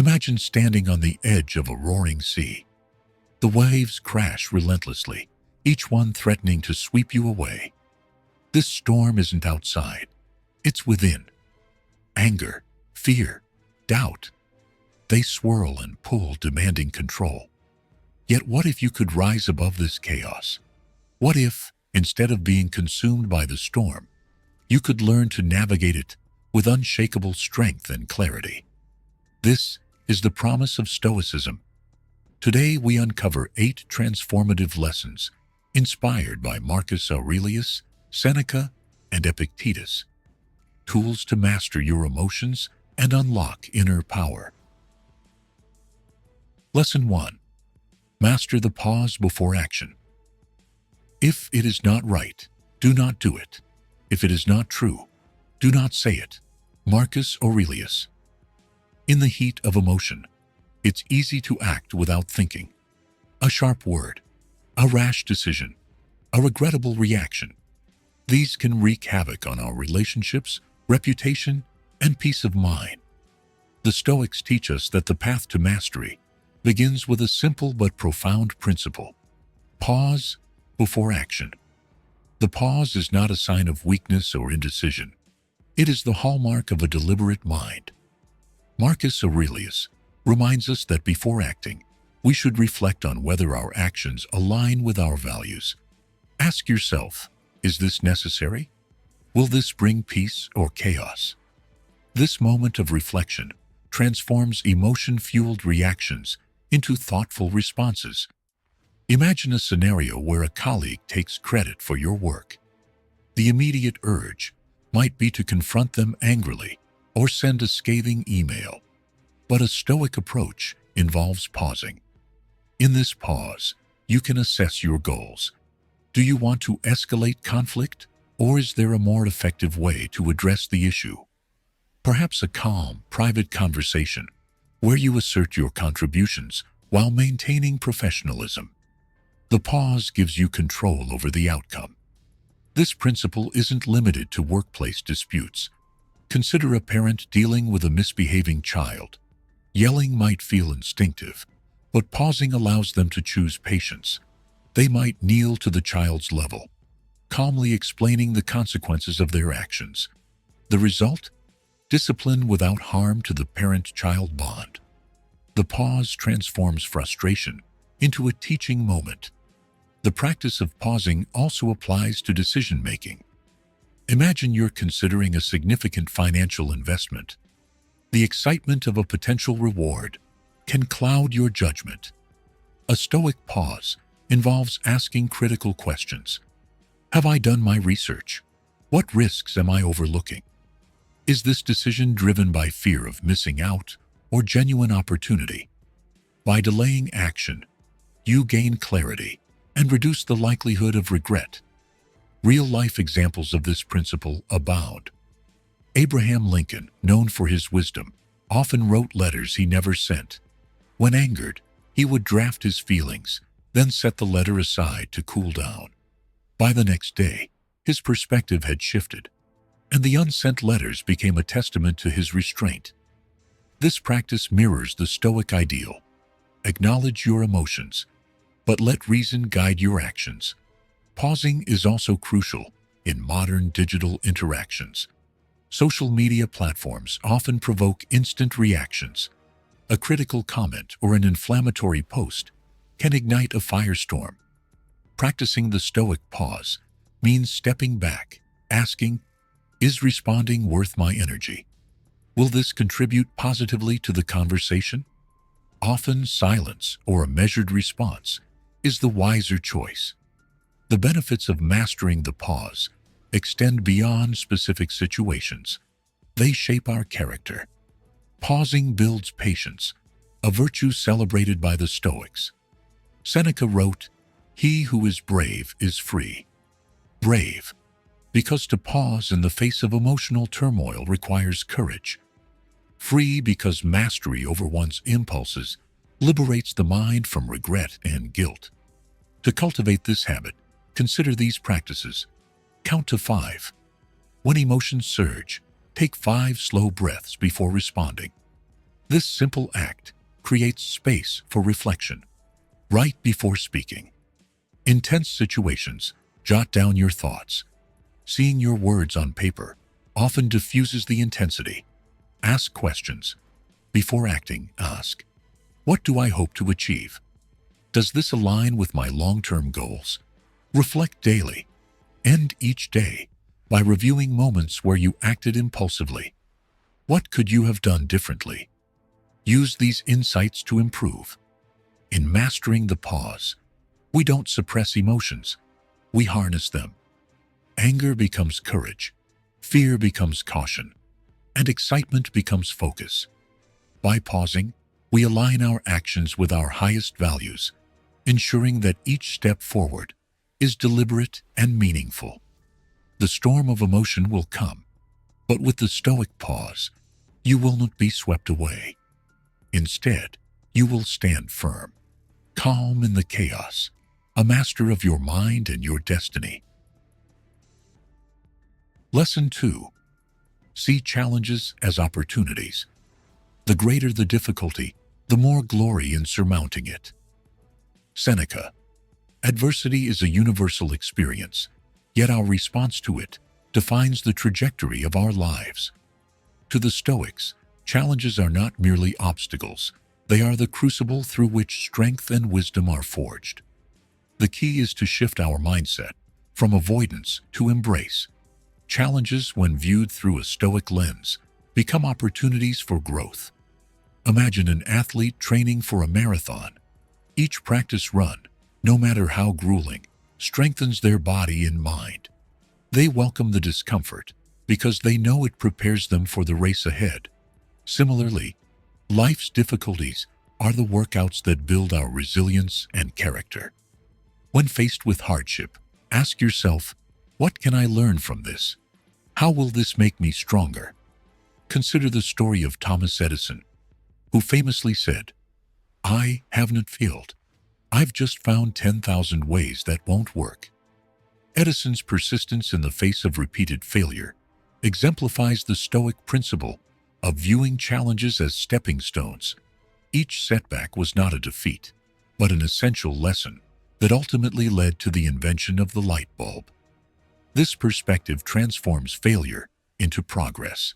Imagine standing on the edge of a roaring sea. The waves crash relentlessly, each one threatening to sweep you away. This storm isn't outside, it's within. Anger, fear, doubt. They swirl and pull, demanding control. Yet what if you could rise above this chaos? What if, instead of being consumed by the storm, you could learn to navigate it with unshakable strength and clarity? This is the promise of Stoicism. Today we uncover 8 transformative lessons inspired by Marcus Aurelius, Seneca, and Epictetus. Tools to master your emotions and unlock inner power. Lesson 1. Master the pause before action. If it is not right, do not do it. If it is not true, do not say it. Marcus Aurelius. In the heat of emotion, it's easy to act without thinking. A sharp word, a rash decision, a regrettable reaction. These can wreak havoc on our relationships, reputation, and peace of mind. The Stoics teach us that the path to mastery begins with a simple but profound principle: pause before action. The pause is not a sign of weakness or indecision. It is the hallmark of a deliberate mind. Marcus Aurelius reminds us that before acting, we should reflect on whether our actions align with our values. Ask yourself, is this necessary? Will this bring peace or chaos? This moment of reflection transforms emotion-fueled reactions into thoughtful responses. Imagine a scenario where a colleague takes credit for your work. The immediate urge might be to confront them angrily or send a scathing email. But a Stoic approach involves pausing. In this pause, you can assess your goals. Do you want to escalate conflict, or is there a more effective way to address the issue? Perhaps a calm, private conversation where you assert your contributions while maintaining professionalism. The pause gives you control over the outcome. This principle isn't limited to workplace disputes. Consider a parent dealing with a misbehaving child. Yelling might feel instinctive, but pausing allows them to choose patience. They might kneel to the child's level, calmly explaining the consequences of their actions. The result? Discipline without harm to the parent-child bond. The pause transforms frustration into a teaching moment. The practice of pausing also applies to decision-making. Imagine you're considering a significant financial investment. The excitement of a potential reward can cloud your judgment. A Stoic pause involves asking critical questions. Have I done my research? What risks am I overlooking? Is this decision driven by fear of missing out or genuine opportunity? By delaying action, you gain clarity and reduce the likelihood of regret. Real-life examples of this principle abound. Abraham Lincoln, known for his wisdom, often wrote letters he never sent. When angered, he would draft his feelings, then set the letter aside to cool down. By the next day, his perspective had shifted, and the unsent letters became a testament to his restraint. This practice mirrors the Stoic ideal. Acknowledge your emotions, but let reason guide your actions. Pausing is also crucial in modern digital interactions. Social media platforms often provoke instant reactions. A critical comment or an inflammatory post can ignite a firestorm. Practicing the Stoic pause means stepping back, asking, is responding worth my energy? Will this contribute positively to the conversation? Often silence or a measured response is the wiser choice. The benefits of mastering the pause extend beyond specific situations. They shape our character. Pausing builds patience, a virtue celebrated by the Stoics. Seneca wrote, "He who is brave is free." Brave, because to pause in the face of emotional turmoil requires courage. Free, because mastery over one's impulses liberates the mind from regret and guilt. To cultivate this habit, consider these practices. Count to 5. When emotions surge, take 5 slow breaths before responding. This simple act creates space for reflection right before speaking. In tense situations, jot down your thoughts. Seeing your words on paper often diffuses the intensity. Ask questions. Before acting, ask, what do I hope to achieve? Does this align with my long-term goals? Reflect daily. End each day by reviewing moments where you acted impulsively. What could you have done differently? Use these insights to improve. In mastering the pause, we don't suppress emotions, we harness them. Anger becomes courage, fear becomes caution, and excitement becomes focus. By pausing, we align our actions with our highest values, ensuring that each step forward is deliberate and meaningful. The storm of emotion will come, but with the Stoic pause, you will not be swept away. Instead, you will stand firm, calm in the chaos, a master of your mind and your destiny. Lesson 2. See challenges as opportunities. The greater the difficulty, the more glory in surmounting it. Seneca. Adversity is a universal experience, yet our response to it defines the trajectory of our lives. To the Stoics, challenges are not merely obstacles, they are the crucible through which strength and wisdom are forged. The key is to shift our mindset from avoidance to embrace. Challenges, when viewed through a Stoic lens, become opportunities for growth. Imagine an athlete training for a marathon. Each practice run, no matter how grueling, strengthens their body and mind. They welcome the discomfort because they know it prepares them for the race ahead. Similarly, life's difficulties are the workouts that build our resilience and character. When faced with hardship, ask yourself, what can I learn from this? How will this make me stronger? Consider the story of Thomas Edison, who famously said, I haven't failed. I've just found 10,000 ways that won't work. Edison's persistence in the face of repeated failure exemplifies the Stoic principle of viewing challenges as stepping stones. Each setback was not a defeat, but an essential lesson that ultimately led to the invention of the light bulb. This perspective transforms failure into progress.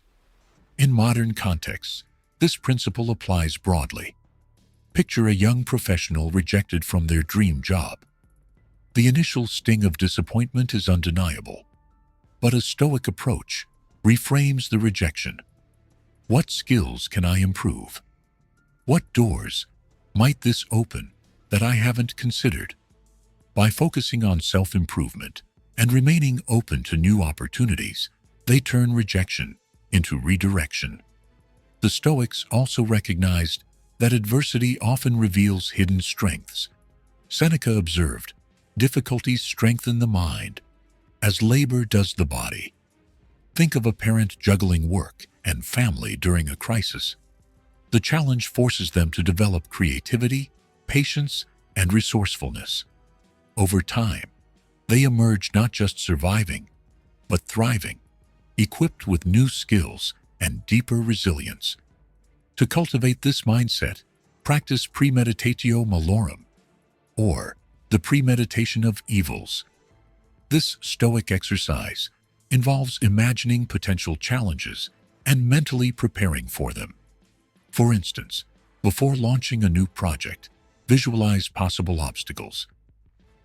In modern contexts, this principle applies broadly. Picture a young professional rejected from their dream job. The initial sting of disappointment is undeniable, but a Stoic approach reframes the rejection. What skills can I improve? What doors might this open that I haven't considered? By focusing on self-improvement and remaining open to new opportunities, they turn rejection into redirection. The Stoics also recognized that adversity often reveals hidden strengths. Seneca observed, difficulties strengthen the mind, as labor does the body. Think of a parent juggling work and family during a crisis. The challenge forces them to develop creativity, patience, and resourcefulness. Over time, they emerge not just surviving, but thriving, equipped with new skills and deeper resilience. To cultivate this mindset, practice premeditatio malorum, or the premeditation of evils. This Stoic exercise involves imagining potential challenges and mentally preparing for them. For instance, before launching a new project, visualize possible obstacles,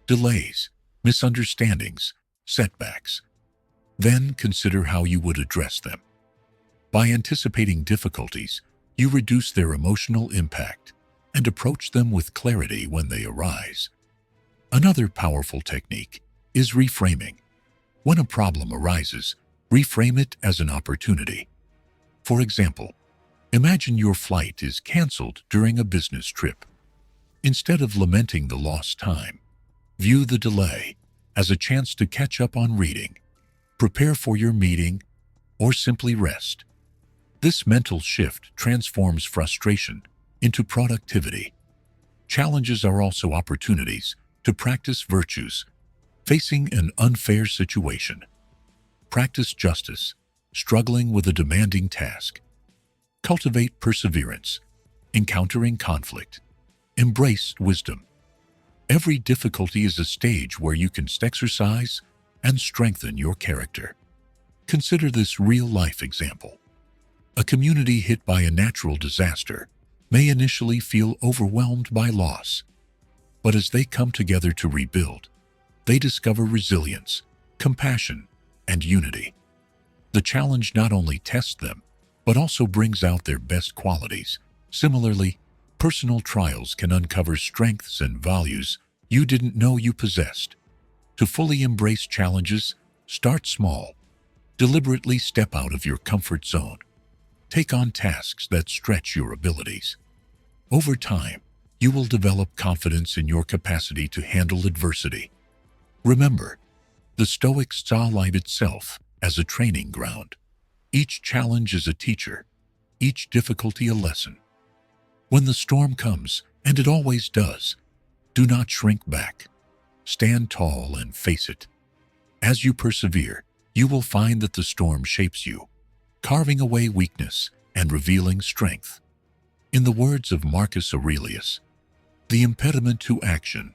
delays, misunderstandings, setbacks. Then consider how you would address them. By anticipating difficulties, you reduce their emotional impact and approach them with clarity when they arise. Another powerful technique is reframing. When a problem arises, reframe it as an opportunity. For example, imagine your flight is canceled during a business trip. Instead of lamenting the lost time, view the delay as a chance to catch up on reading, prepare for your meeting, or simply rest. This mental shift transforms frustration into productivity. Challenges are also opportunities to practice virtues. Facing an unfair situation, practice justice, struggling with a demanding task. Cultivate perseverance, encountering conflict. Embrace wisdom. Every difficulty is a stage where you can exercise and strengthen your character. Consider this real-life example. A community hit by a natural disaster may initially feel overwhelmed by loss, but as they come together to rebuild, they discover resilience, compassion, and unity. The challenge not only tests them, but also brings out their best qualities. Similarly, personal trials can uncover strengths and values you didn't know you possessed. To fully embrace challenges, start small. Deliberately step out of your comfort zone. Take on tasks that stretch your abilities. Over time, you will develop confidence in your capacity to handle adversity. Remember, the Stoics saw life itself as a training ground. Each challenge is a teacher, each difficulty a lesson. When the storm comes, and it always does, do not shrink back. Stand tall and face it. As you persevere, you will find that the storm shapes you, carving away weakness and revealing strength. In the words of Marcus Aurelius, the impediment to action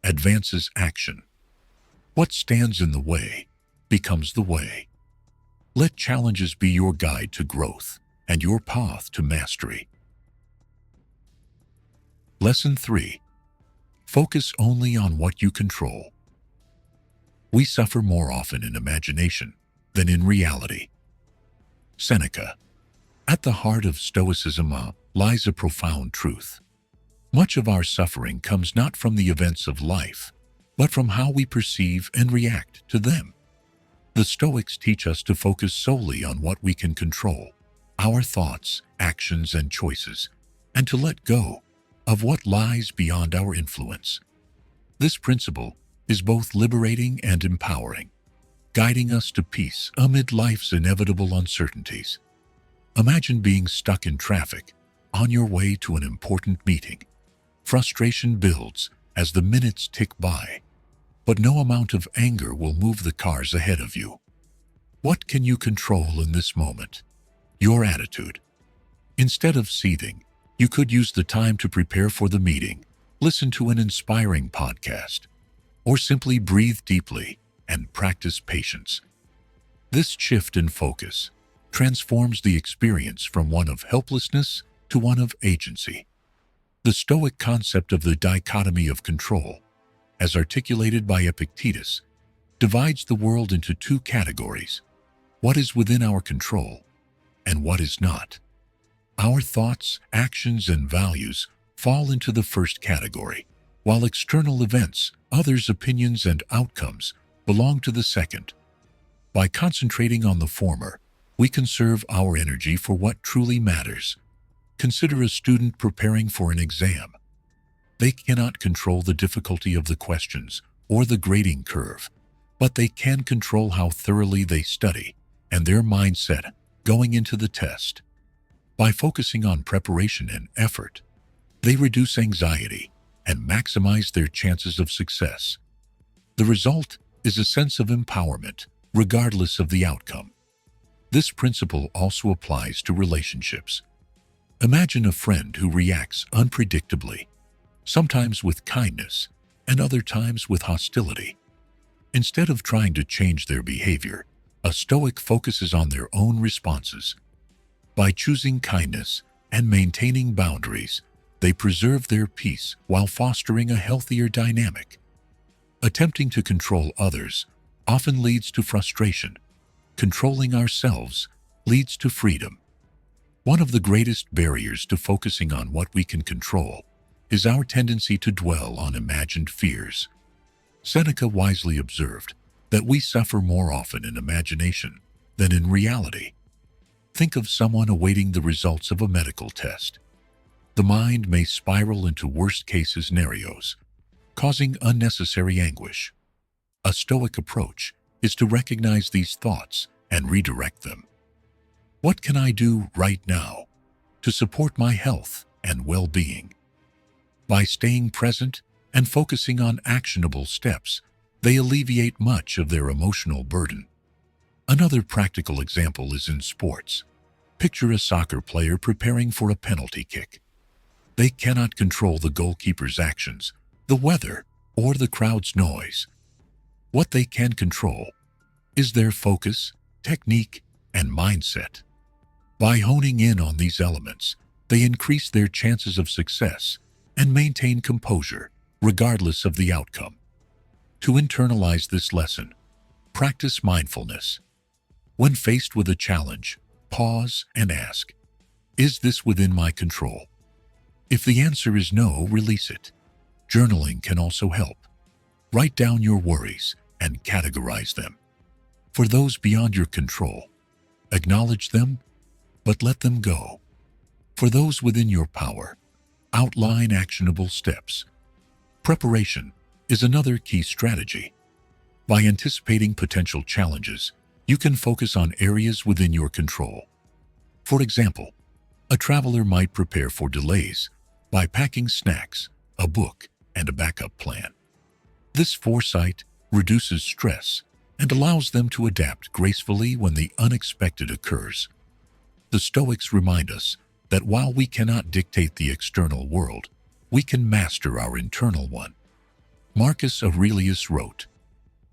advances action. What stands in the way becomes the way. Let challenges be your guide to growth and your path to mastery. Lesson 3. Focus only on what you control. We suffer more often in imagination than in reality. Seneca. At the heart of Stoicism lies a profound truth. Much of our suffering comes not from the events of life, but from how we perceive and react to them. The Stoics teach us to focus solely on what we can control, our thoughts, actions, and choices, and to let go of what lies beyond our influence. This principle is both liberating and empowering, guiding us to peace amid life's inevitable uncertainties. Imagine being stuck in traffic on your way to an important meeting. Frustration builds as the minutes tick by, but no amount of anger will move the cars ahead of you. What can you control in this moment? Your attitude. Instead of seething, you could use the time to prepare for the meeting, listen to an inspiring podcast, or simply breathe deeply and practice patience. This shift in focus transforms the experience from one of helplessness to one of agency. The Stoic concept of the dichotomy of control, as articulated by Epictetus, divides the world into two categories: what is within our control and what is not. Our thoughts, actions, and values fall into the first category, while external events, others' opinions, and outcomes belong to the second. By concentrating on the former, we conserve our energy for what truly matters. Consider a student preparing for an exam. They cannot control the difficulty of the questions or the grading curve, but they can control how thoroughly they study and their mindset going into the test. By focusing on preparation and effort, they reduce anxiety and maximize their chances of success. The result is a sense of empowerment, regardless of the outcome. This principle also applies to relationships. Imagine a friend who reacts unpredictably, sometimes with kindness and other times with hostility. Instead of trying to change their behavior, a Stoic focuses on their own responses. By choosing kindness and maintaining boundaries, they preserve their peace while fostering a healthier dynamic. Attempting to control others often leads to frustration. Controlling ourselves leads to freedom. One of the greatest barriers to focusing on what we can control is our tendency to dwell on imagined fears. Seneca wisely observed that we suffer more often in imagination than in reality. Think of someone awaiting the results of a medical test. The mind may spiral into worst-case scenarios, causing unnecessary anguish. A Stoic approach is to recognize these thoughts and redirect them. What can I do right now to support my health and well-being? By staying present and focusing on actionable steps, they alleviate much of their emotional burden. Another practical example is in sports. Picture a soccer player preparing for a penalty kick. They cannot control the goalkeeper's actions, the weather, or the crowd's noise. What they can control is their focus, technique, and mindset. By honing in on these elements, they increase their chances of success and maintain composure, regardless of the outcome. To internalize this lesson, practice mindfulness. When faced with a challenge, pause and ask, "Is this within my control?" If the answer is no, release it. Journaling can also help. Write down your worries and categorize them. For those beyond your control, acknowledge them, but let them go. For those within your power, outline actionable steps. Preparation is another key strategy. By anticipating potential challenges, you can focus on areas within your control. For example, a traveler might prepare for delays by packing snacks, a book, and a backup plan. This foresight reduces stress and allows them to adapt gracefully when the unexpected occurs. The Stoics remind us that while we cannot dictate the external world, we can master our internal one. Marcus Aurelius wrote,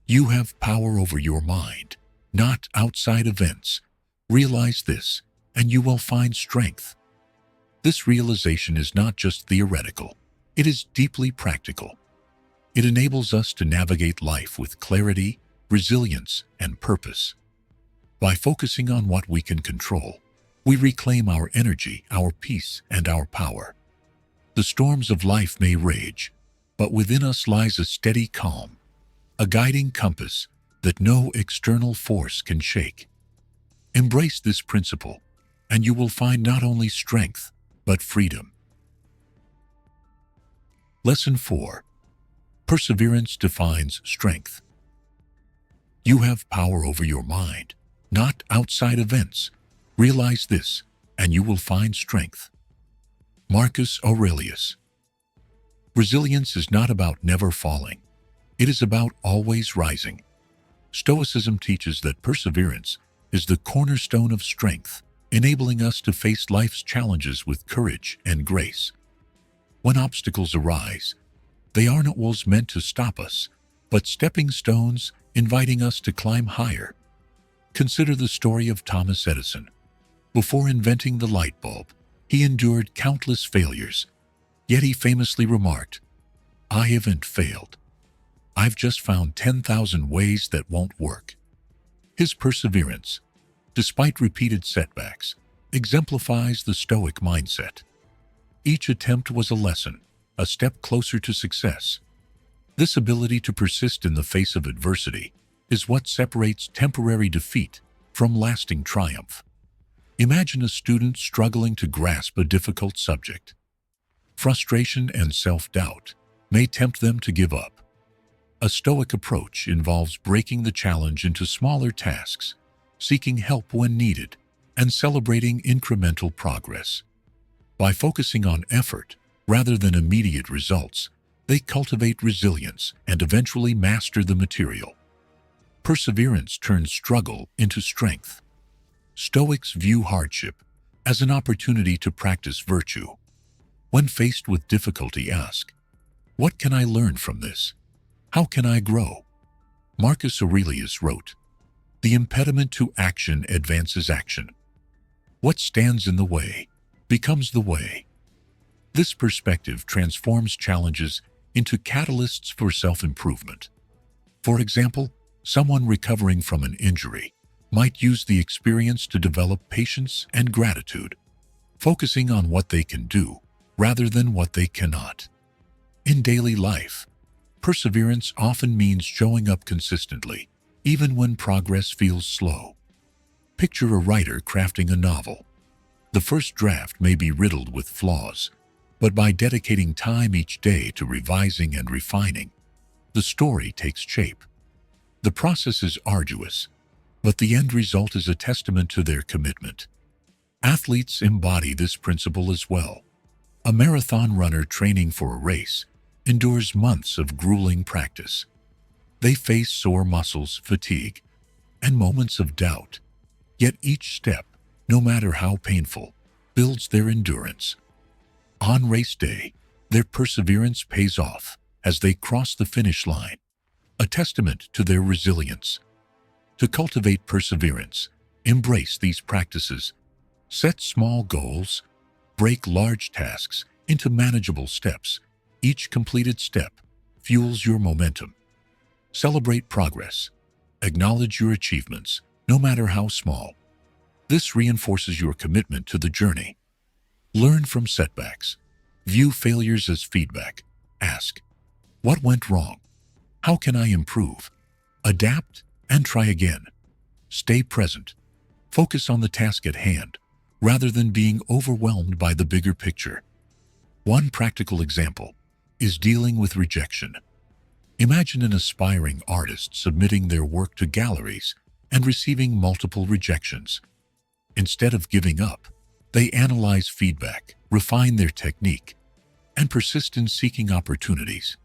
"You have power over your mind, not outside events. Realize this, and you will find strength." This realization is not just theoretical, it is deeply practical. It enables us to navigate life with clarity, resilience, and purpose. By focusing on what we can control, we reclaim our energy, our peace, and our power. The storms of life may rage, but within us lies a steady calm, a guiding compass that no external force can shake. Embrace this principle, and you will find not only strength, but freedom. Lesson 4. Perseverance defines strength. You have power over your mind, not outside events. Realize this, and you will find strength. Marcus Aurelius. Resilience is not about never falling. It is about always rising. Stoicism teaches that perseverance is the cornerstone of strength, enabling us to face life's challenges with courage and grace. When obstacles arise, they are not walls meant to stop us, but stepping stones inviting us to climb higher. Consider the story of Thomas Edison. Before inventing the light bulb, he endured countless failures, yet he famously remarked, "I haven't failed. I've just found 10,000 ways that won't work." His perseverance, despite repeated setbacks, exemplifies the Stoic mindset. Each attempt was a lesson, a step closer to success. This ability to persist in the face of adversity is what separates temporary defeat from lasting triumph. Imagine a student struggling to grasp a difficult subject. Frustration and self-doubt may tempt them to give up. A Stoic approach involves breaking the challenge into smaller tasks, seeking help when needed, and celebrating incremental progress. By focusing on effort rather than immediate results, they cultivate resilience and eventually master the material. Perseverance turns struggle into strength. Stoics view hardship as an opportunity to practice virtue. When faced with difficulty, ask, "What can I learn from this? How can I grow?" Marcus Aurelius wrote, "The impediment to action advances action. What stands in the way becomes the way." This perspective transforms challenges into catalysts for self-improvement. For example, someone recovering from an injury might use the experience to develop patience and gratitude, focusing on what they can do rather than what they cannot. In daily life, perseverance often means showing up consistently, even when progress feels slow. Picture a writer crafting a novel. The first draft may be riddled with flaws, but by dedicating time each day to revising and refining, the story takes shape. The process is arduous, but the end result is a testament to their commitment. Athletes embody this principle as well. A marathon runner training for a race endures months of grueling practice. They face sore muscles, fatigue, and moments of doubt, yet each step no matter how painful, builds their endurance. On race day, their perseverance pays off as they cross the finish line, a testament to their resilience. To cultivate perseverance, embrace these practices. Set small goals. Break large tasks into manageable steps. Each completed step fuels your momentum. Celebrate progress. Acknowledge your achievements, no matter how small. This reinforces your commitment to the journey. Learn from setbacks. View failures as feedback. Ask, what went wrong? How can I improve? Adapt and try again. Stay present. Focus on the task at hand, rather than being overwhelmed by the bigger picture. One practical example is dealing with rejection. Imagine an aspiring artist submitting their work to galleries and receiving multiple rejections. Instead of giving up, they analyze feedback, refine their technique, and persist in seeking opportunities.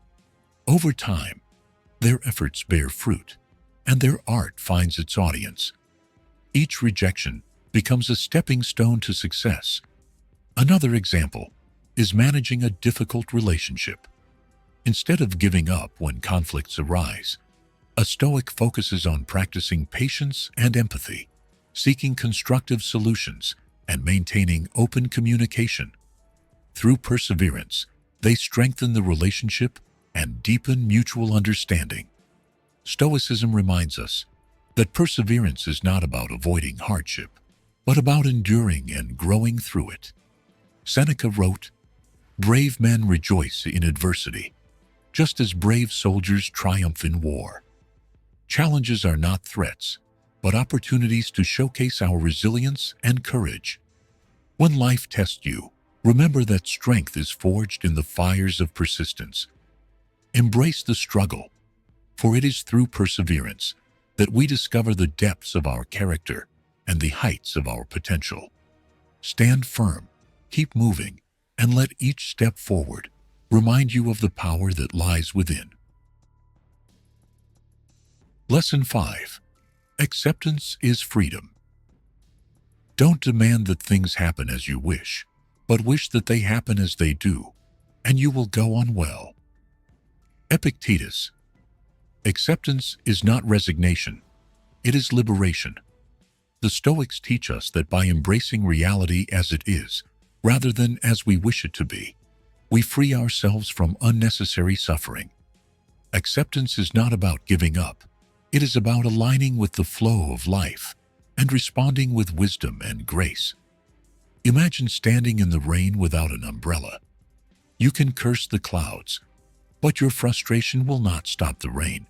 Over time, their efforts bear fruit, and their art finds its audience. Each rejection becomes a stepping stone to success. Another example is managing a difficult relationship. Instead of giving up when conflicts arise, a Stoic focuses on practicing patience and empathy, seeking constructive solutions, and maintaining open communication. Through perseverance, they strengthen the relationship and deepen mutual understanding. Stoicism reminds us that perseverance is not about avoiding hardship, but about enduring and growing through it. Seneca wrote, "Brave men rejoice in adversity, just as brave soldiers triumph in war." Challenges are not threats, but opportunities to showcase our resilience and courage. When life tests you, remember that strength is forged in the fires of persistence. Embrace the struggle, for it is through perseverance that we discover the depths of our character and the heights of our potential. Stand firm, keep moving, and let each step forward remind you of the power that lies within. Lesson 5. Acceptance is freedom. Don't demand that things happen as you wish, but wish that they happen as they do, and you will go on well. Epictetus. Acceptance is not resignation, it is liberation. The Stoics teach us that by embracing reality as it is, rather than as we wish it to be, we free ourselves from unnecessary suffering. Acceptance is not about giving up. It is about aligning with the flow of life and responding with wisdom and grace. Imagine standing in the rain without an umbrella. You can curse the clouds, but your frustration will not stop the rain.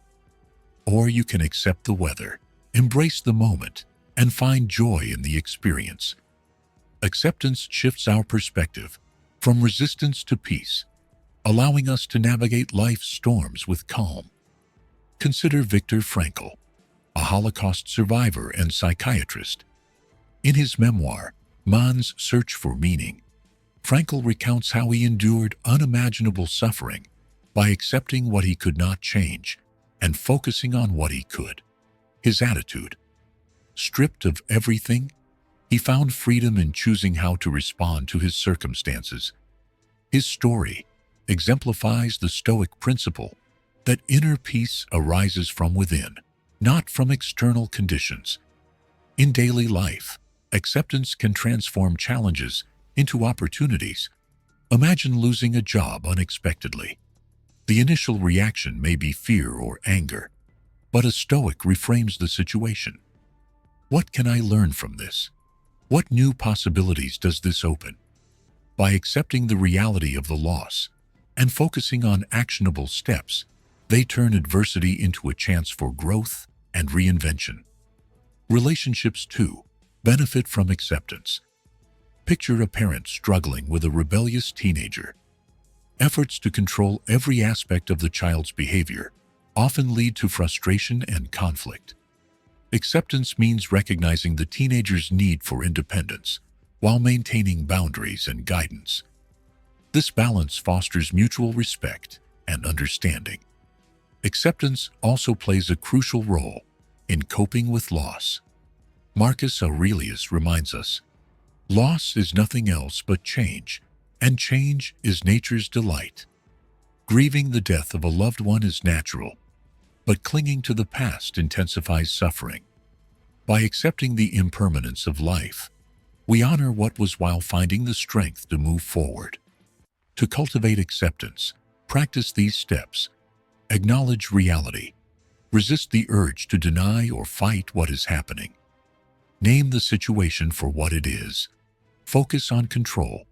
Or you can accept the weather, embrace the moment, and find joy in the experience. Acceptance shifts our perspective from resistance to peace, allowing us to navigate life's storms with calm. Consider Viktor Frankl, a Holocaust survivor and psychiatrist. In his memoir, Man's Search for Meaning, Frankl recounts how he endured unimaginable suffering by accepting what he could not change and focusing on what he could. His attitude. Stripped of everything, he found freedom in choosing how to respond to his circumstances. His story exemplifies the Stoic principle that inner peace arises from within, not from external conditions. In daily life, acceptance can transform challenges into opportunities. Imagine losing a job unexpectedly. The initial reaction may be fear or anger, but a Stoic reframes the situation. What can I learn from this? What new possibilities does this open? By accepting the reality of the loss and focusing on actionable steps, they turn adversity into a chance for growth and reinvention. Relationships, too, benefit from acceptance. Picture a parent struggling with a rebellious teenager. Efforts to control every aspect of the child's behavior often lead to frustration and conflict. Acceptance means recognizing the teenager's need for independence while maintaining boundaries and guidance. This balance fosters mutual respect and understanding. Acceptance also plays a crucial role in coping with loss. Marcus Aurelius reminds us, loss is nothing else but change, and change is nature's delight. Grieving the death of a loved one is natural, but clinging to the past intensifies suffering. By accepting the impermanence of life, we honor what was while finding the strength to move forward. To cultivate acceptance, practice these steps. Acknowledge reality. Resist the urge to deny or fight what is happening. Name the situation for what it is. Focus on control.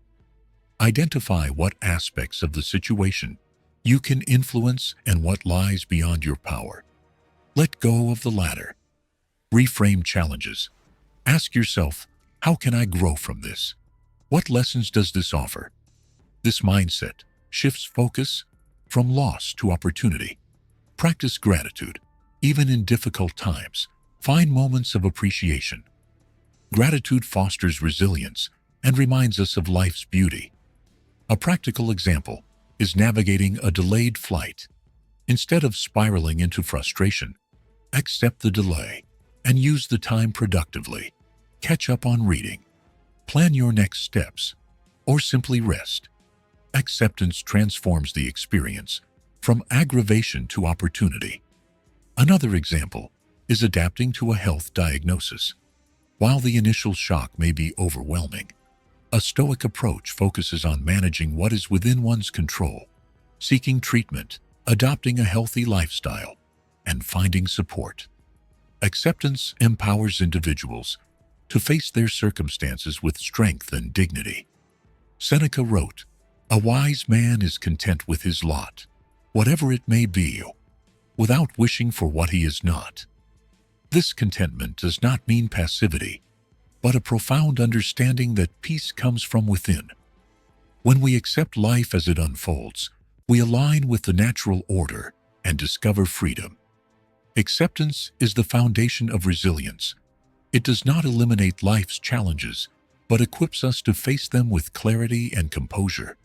Identify what aspects of the situation you can influence and what lies beyond your power. Let go of the latter. Reframe challenges. Ask yourself, how can I grow from this? What lessons does this offer? This mindset shifts focus from loss to opportunity. Practice gratitude. Even in difficult times, find moments of appreciation. Gratitude fosters resilience and reminds us of life's beauty. A practical example is navigating a delayed flight. Instead of spiraling into frustration, accept the delay and use the time productively. Catch up on reading, plan your next steps, or simply rest. Acceptance transforms the experience from aggravation to opportunity. Another example is adapting to a health diagnosis. While the initial shock may be overwhelming, a Stoic approach focuses on managing what is within one's control, seeking treatment, adopting a healthy lifestyle, and finding support. Acceptance empowers individuals to face their circumstances with strength and dignity. Seneca wrote, "A wise man is content with his lot, whatever it may be, without wishing for what he is not." This contentment does not mean passivity, but a profound understanding that peace comes from within. When we accept life as it unfolds, we align with the natural order and discover freedom. Acceptance is the foundation of resilience. It does not eliminate life's challenges, but equips us to face them with clarity and composure.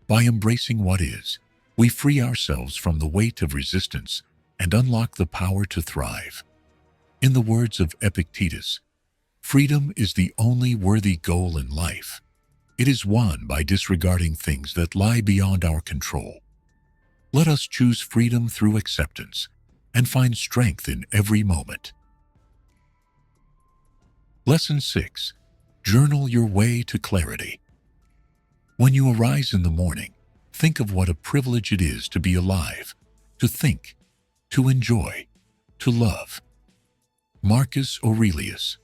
By embracing what is, we free ourselves from the weight of resistance and unlock the power to thrive. In the words of Epictetus, freedom is the only worthy goal in life. It is won by disregarding things that lie beyond our control. Let us choose freedom through acceptance and find strength in every moment. Lesson 6. Journal your way to clarity. When you arise in the morning, think of what a privilege it is to be alive, to think, to enjoy, to love. Marcus Aurelius.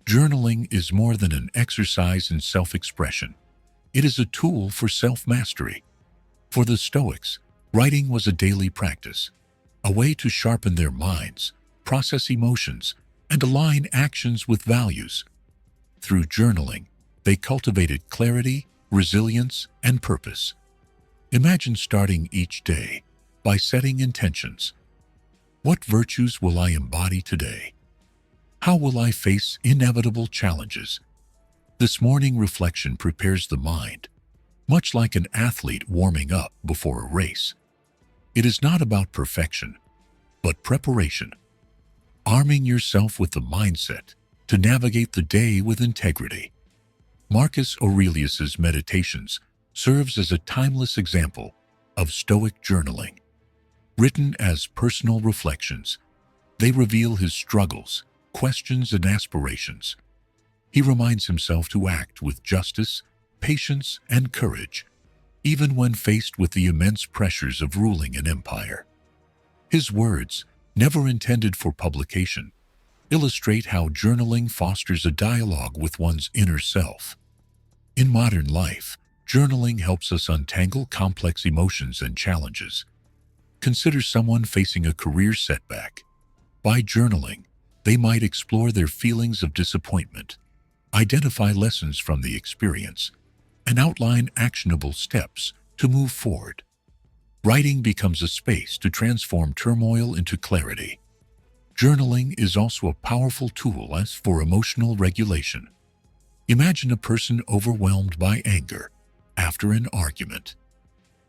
Journaling is more than an exercise in self-expression. It is a tool for self-mastery. For the Stoics, writing was a daily practice, a way to sharpen their minds, process emotions, and align actions with values. Through journaling, they cultivated clarity, resilience, and purpose. Imagine starting each day by setting intentions. What virtues will I embody today? How will I face inevitable challenges? This morning reflection prepares the mind, much like an athlete warming up before a race. It is not about perfection, but preparation. Arming yourself with the mindset to navigate the day with integrity. Marcus Aurelius's Meditations serves as a timeless example of Stoic journaling. Written as personal reflections, they reveal his struggles, questions, and aspirations. He reminds himself to act with justice, patience, and courage, even when faced with the immense pressures of ruling an empire. His words, never intended for publication, illustrate how journaling fosters a dialogue with one's inner self. In modern life, journaling helps us untangle complex emotions and challenges. Consider someone facing a career setback. By journaling, they might explore their feelings of disappointment, identify lessons from the experience, and outline actionable steps to move forward. Writing becomes a space to transform turmoil into clarity. Journaling is also a powerful tool for emotional regulation. Imagine a person overwhelmed by anger after an argument.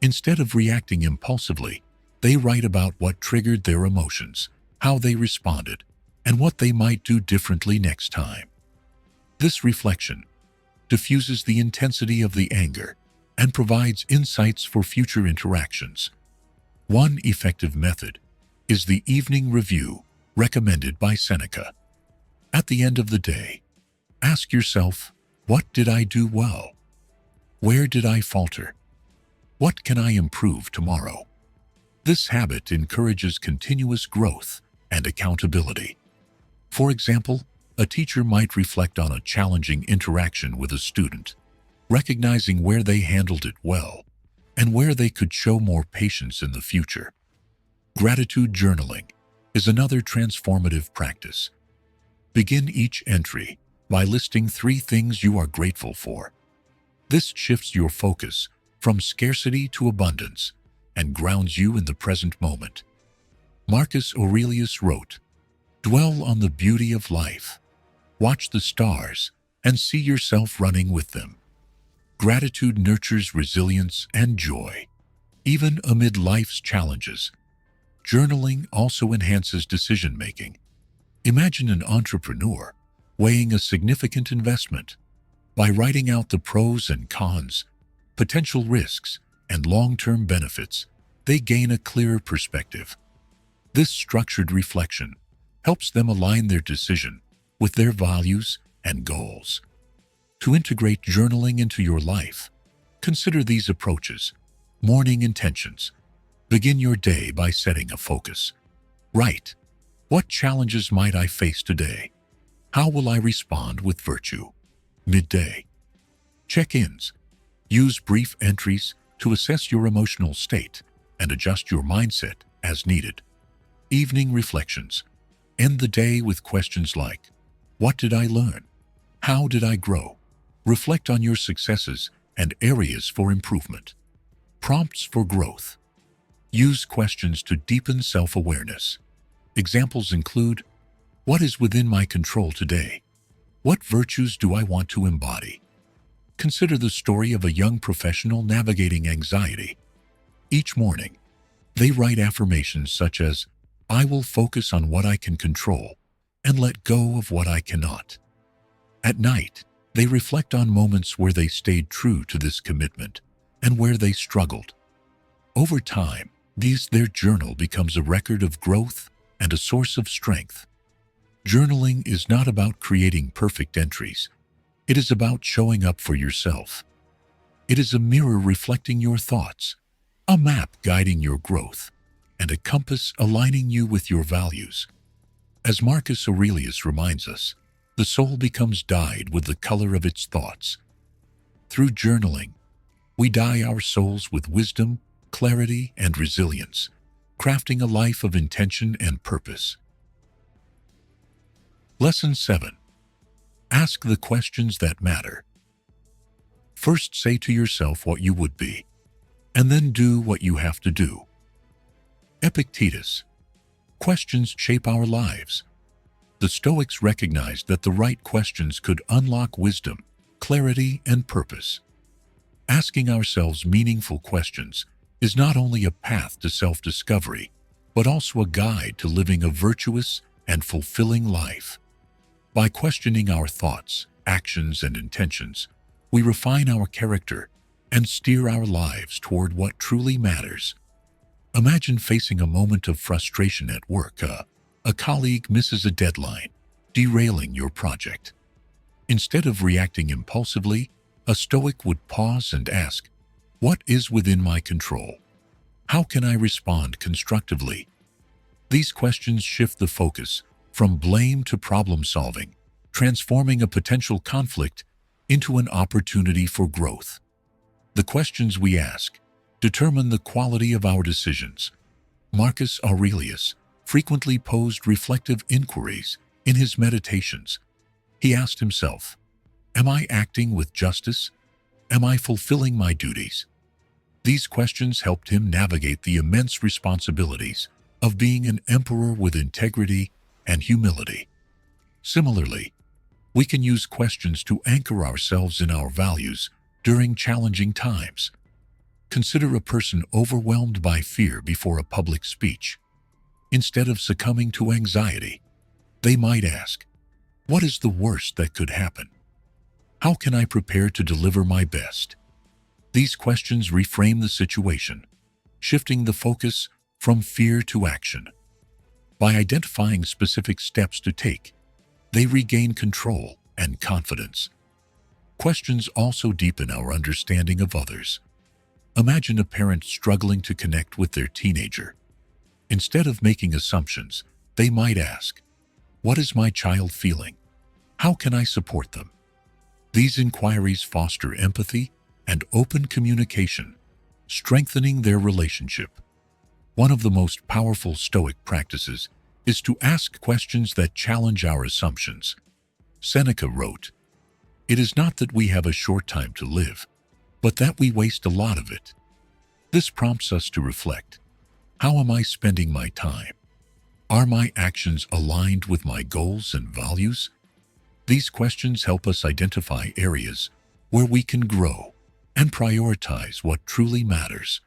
Instead of reacting impulsively, they write about what triggered their emotions, how they responded, and what they might do differently next time. This reflection diffuses the intensity of the anger and provides insights for future interactions. One effective method is the evening review recommended by Seneca. At the end of the day, ask yourself, what did I do well? Where did I falter? What can I improve tomorrow? This habit encourages continuous growth and accountability. For example, a teacher might reflect on a challenging interaction with a student, recognizing where they handled it well and where they could show more patience in the future. Gratitude journaling is another transformative practice. Begin each entry by listing 3 things you are grateful for. This shifts your focus from scarcity to abundance and grounds you in the present moment. Marcus Aurelius wrote, "Dwell on the beauty of life. Watch the stars and see yourself running with them." Gratitude nurtures resilience and joy, even amid life's challenges. Journaling also enhances decision-making. Imagine an entrepreneur weighing a significant investment. By writing out the pros and cons, potential risks, and long-term benefits, they gain a clearer perspective. This structured reflection helps them align their decision with their values and goals. To integrate journaling into your life, consider these approaches. Morning intentions. Begin your day by setting a focus. Write, what challenges might I face today? How will I respond with virtue? Midday. Check-ins. Use brief entries to assess your emotional state and adjust your mindset as needed. Evening reflections. End the day with questions like, what did I learn? How did I grow? Reflect on your successes and areas for improvement. Prompts for growth. Use questions to deepen self-awareness. Examples include, what is within my control today? What virtues do I want to embody? Consider the story of a young professional navigating anxiety. Each morning, they write affirmations such as, I will focus on what I can control and let go of what I cannot. At night, they reflect on moments where they stayed true to this commitment and where they struggled. Over time, their journal becomes a record of growth and a source of strength. Journaling is not about creating perfect entries. It is about showing up for yourself. It is a mirror reflecting your thoughts, a map guiding your growth, and a compass aligning you with your values. As Marcus Aurelius reminds us, the soul becomes dyed with the color of its thoughts. Through journaling, we dye our souls with wisdom, clarity, and resilience, crafting a life of intention and purpose. Lesson 7. Ask the questions that matter. First, say to yourself what you would be, and then do what you have to do. Epictetus. Questions shape our lives. The Stoics recognized that the right questions could unlock wisdom, clarity, and purpose. Asking ourselves meaningful questions is not only a path to self-discovery, but also a guide to living a virtuous and fulfilling life. By questioning our thoughts, actions, and intentions, we refine our character and steer our lives toward what truly matters. Imagine facing a moment of frustration at work. A colleague misses a deadline, derailing your project. Instead of reacting impulsively, a Stoic would pause and ask, what is within my control? How can I respond constructively? These questions shift the focus from blame to problem solving, transforming a potential conflict into an opportunity for growth. The questions we ask determine the quality of our decisions. Marcus Aurelius frequently posed reflective inquiries in his meditations. He asked himself, am I acting with justice? Am I fulfilling my duties? These questions helped him navigate the immense responsibilities of being an emperor with integrity and humility. Similarly, we can use questions to anchor ourselves in our values during challenging times. Consider a person overwhelmed by fear before a public speech. Instead of succumbing to anxiety, They might ask, what is the worst that could happen? How can I prepare to deliver my best? These questions reframe the situation, shifting the focus from fear to action. By identifying specific steps to take, they regain control and confidence. Questions also deepen our understanding of others. Imagine a parent struggling to connect with their teenager. Instead of making assumptions, they might ask, what is my child feeling? How can I support them? These inquiries foster empathy and open communication, strengthening their relationship. One of the most powerful Stoic practices is to ask questions that challenge our assumptions. Seneca wrote, "It is not that we have a short time to live, but that we waste a lot of it." This prompts us to reflect. How am I spending my time? Are my actions aligned with my goals and values? These questions help us identify areas where we can grow and prioritize what truly matters.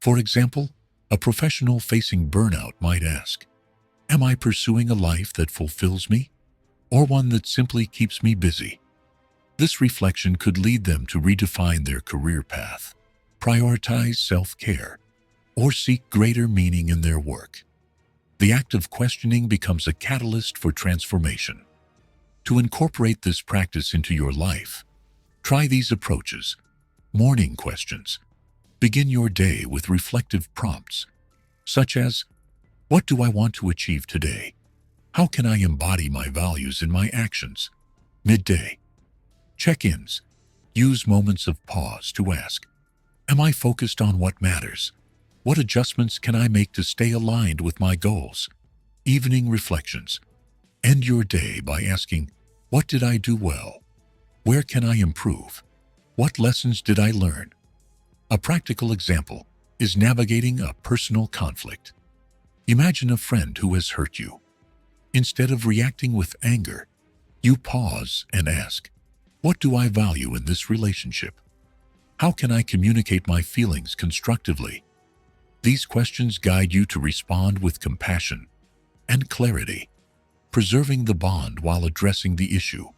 For example, a professional facing burnout might ask, am I pursuing a life that fulfills me, or one that simply keeps me busy? This reflection could lead them to redefine their career path, prioritize self-care, or seek greater meaning in their work. The act of questioning becomes a catalyst for transformation. To incorporate this practice into your life, try these approaches. Morning questions. Begin your day with reflective prompts, such as, what do I want to achieve today? How can I embody my values in my actions? Midday. Check-ins. Use moments of pause to ask, am I focused on what matters? What adjustments can I make to stay aligned with my goals? Evening reflections. End your day by asking, what did I do well? Where can I improve? What lessons did I learn? A practical example is navigating a personal conflict. Imagine a friend who has hurt you. Instead of reacting with anger, you pause and ask, what do I value in this relationship? How can I communicate my feelings constructively? These questions guide you to respond with compassion and clarity, preserving the bond while addressing the issue.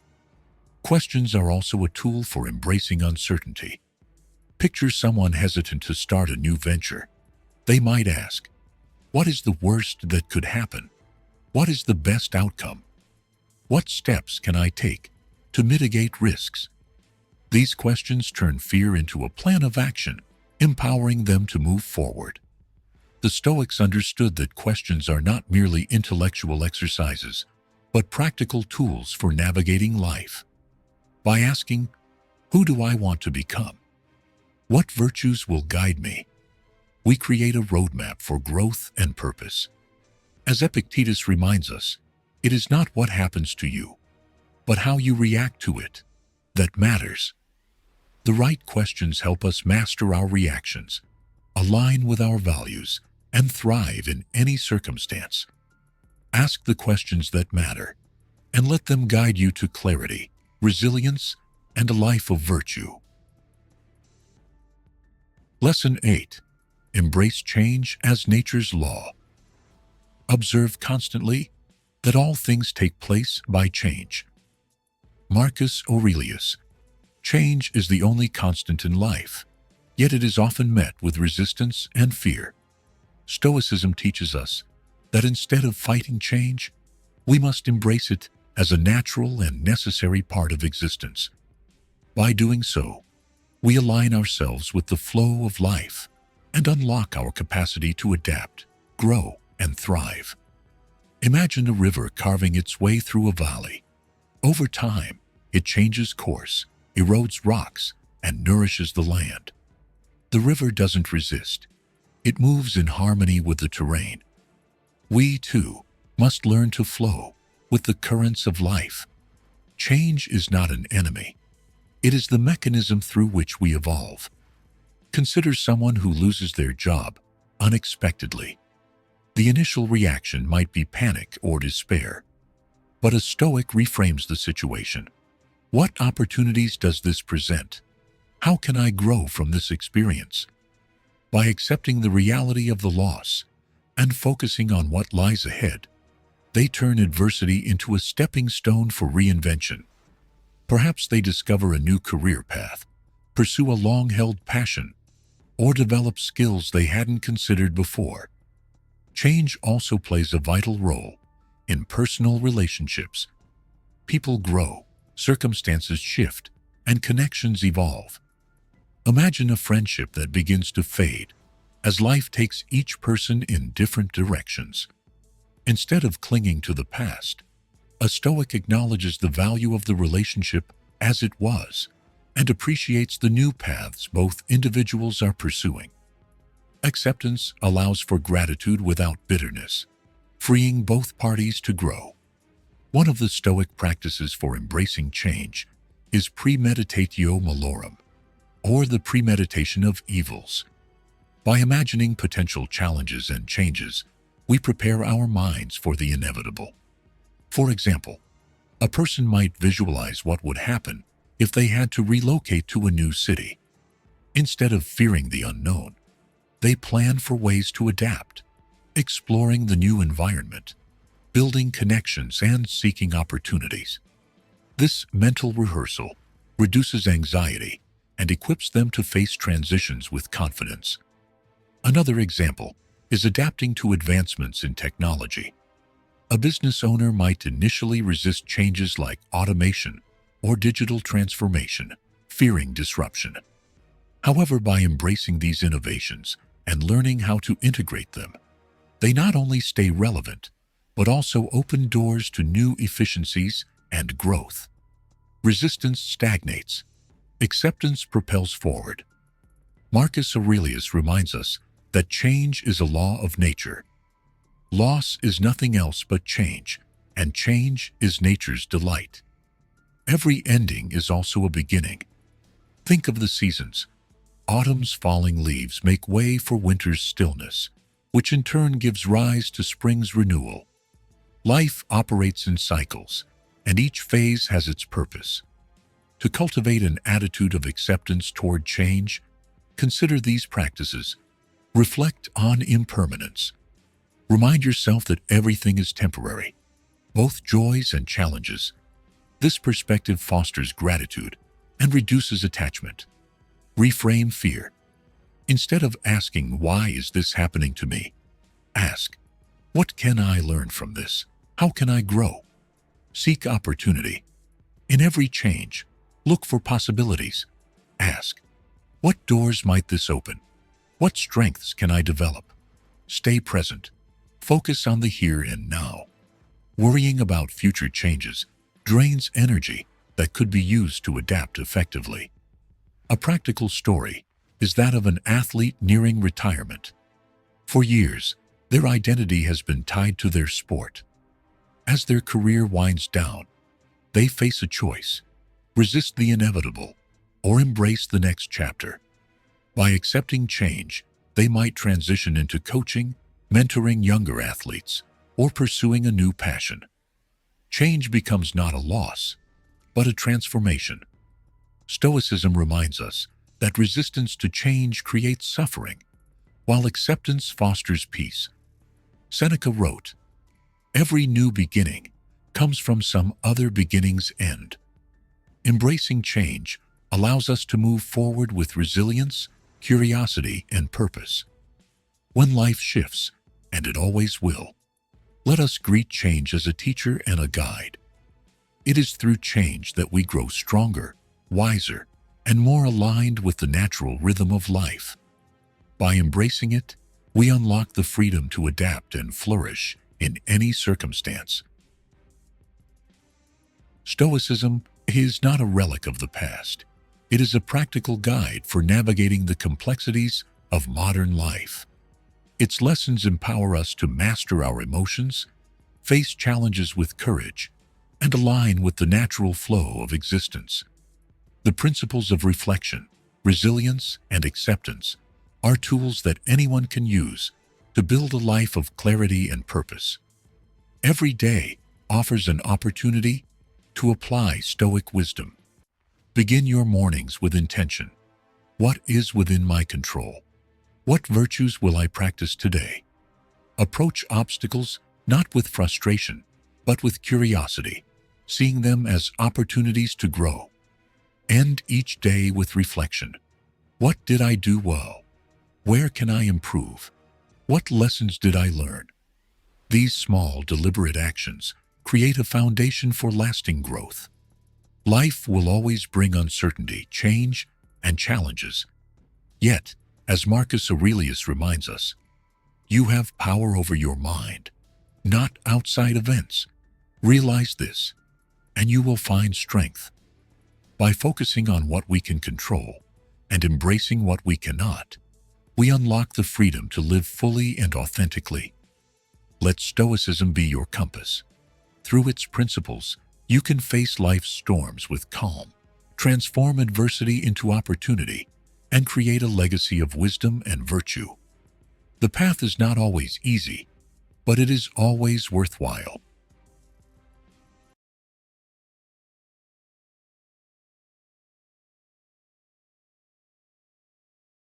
Questions are also a tool for embracing uncertainty. Picture someone hesitant to start a new venture. They might ask, what is the worst that could happen? What is the best outcome? What steps can I take to mitigate risks? These questions turn fear into a plan of action, empowering them to move forward. The Stoics understood that questions are not merely intellectual exercises, but practical tools for navigating life. By asking, who do I want to become? What virtues will guide me? We create a roadmap for growth and purpose. As Epictetus reminds us, it is not what happens to you, but how you react to it that matters. The right questions help us master our reactions, align with our values, and thrive in any circumstance. Ask the questions that matter, and let them guide you to clarity, resilience, and a life of virtue. Lesson 8. Embrace change as nature's law. Observe constantly that all things take place by change. Marcus Aurelius. Change is the only constant in life, yet it is often met with resistance and fear. Stoicism teaches us that instead of fighting change, we must embrace it as a natural and necessary part of existence. By doing so, we align ourselves with the flow of life and unlock our capacity to adapt, grow, and thrive. Imagine a river carving its way through a valley. Over time, it changes course, erodes rocks, and nourishes the land. The river doesn't resist. It moves in harmony with the terrain. We, too, must learn to flow with the currents of life. Change is not an enemy. It is the mechanism through which we evolve. Consider someone who loses their job unexpectedly. The initial reaction might be panic or despair, but a Stoic reframes the situation. What opportunities does this present? How can I grow from this experience? By accepting the reality of the loss and focusing on what lies ahead, They turn adversity into a stepping stone for reinvention. Perhaps they discover a new career path, pursue a long-held passion, or develop skills they hadn't considered before. Change also plays a vital role in personal relationships. People grow, circumstances shift, and connections evolve. Imagine a friendship that begins to fade as life takes each person in different directions. Instead of clinging to the past, a Stoic acknowledges the value of the relationship as it was and appreciates the new paths both individuals are pursuing. Acceptance allows for gratitude without bitterness, freeing both parties to grow. One of the Stoic practices for embracing change is premeditatio malorum, or the premeditation of evils. By imagining potential challenges and changes, we prepare our minds for the inevitable. For example, a person might visualize what would happen if they had to relocate to a new city. Instead of fearing the unknown, they plan for ways to adapt, exploring the new environment, building connections, and seeking opportunities. This mental rehearsal reduces anxiety and equips them to face transitions with confidence. Another example is adapting to advancements in technology. A business owner might initially resist changes like automation or digital transformation, fearing disruption. However, by embracing these innovations and learning how to integrate them, they not only stay relevant, but also open doors to new efficiencies and growth. Resistance stagnates. Acceptance propels forward. Marcus Aurelius reminds us that change is a law of nature. Loss is nothing else but change, and change is nature's delight. Every ending is also a beginning. Think of the seasons. Autumn's falling leaves make way for winter's stillness, which in turn gives rise to spring's renewal. Life operates in cycles, and each phase has its purpose. To cultivate an attitude of acceptance toward change, consider these practices. Reflect on impermanence. Remind yourself that everything is temporary, both joys and challenges. This perspective fosters gratitude and reduces attachment. Reframe fear. Instead of asking, "Why is this happening to me?" ask, "What can I learn from this? How can I grow?" Seek opportunity. In every change, look for possibilities. Ask, "What doors might this open? What strengths can I develop?" Stay present. Focus on the here and now. Worrying about future changes drains energy that could be used to adapt effectively. A practical story is that of an athlete nearing retirement. For years, their identity has been tied to their sport. As their career winds down, they face a choice: resist the inevitable or embrace the next chapter. By accepting change, they might transition into coaching, mentoring younger athletes, or pursuing a new passion. Change becomes not a loss, but a transformation. Stoicism reminds us that resistance to change creates suffering, while acceptance fosters peace. Seneca wrote, "Every new beginning comes from some other beginning's end." Embracing change allows us to move forward with resilience, curiosity, and purpose. When life shifts, and it always will, let us greet change as a teacher and a guide. It is through change that we grow stronger, wiser, and more aligned with the natural rhythm of life. By embracing it, we unlock the freedom to adapt and flourish in any circumstance. Stoicism is not a relic of the past. It is a practical guide for navigating the complexities of modern life. Its lessons empower us to master our emotions, face challenges with courage, and align with the natural flow of existence. The principles of reflection, resilience, and acceptance are tools that anyone can use to build a life of clarity and purpose. Every day offers an opportunity to apply Stoic wisdom. Begin your mornings with intention. What is within my control? What virtues will I practice today? Approach obstacles not with frustration, but with curiosity, seeing them as opportunities to grow. End each day with reflection. What did I do well? Where can I improve? What lessons did I learn? These small, deliberate actions create a foundation for lasting growth. Life will always bring uncertainty, change, and challenges. Yet, as Marcus Aurelius reminds us, you have power over your mind, not outside events. Realize this, and you will find strength. By focusing on what we can control and embracing what we cannot, we unlock the freedom to live fully and authentically. Let Stoicism be your compass. Through its principles, you can face life's storms with calm, transform adversity into opportunity, and create a legacy of wisdom and virtue. The path is not always easy, but it is always worthwhile.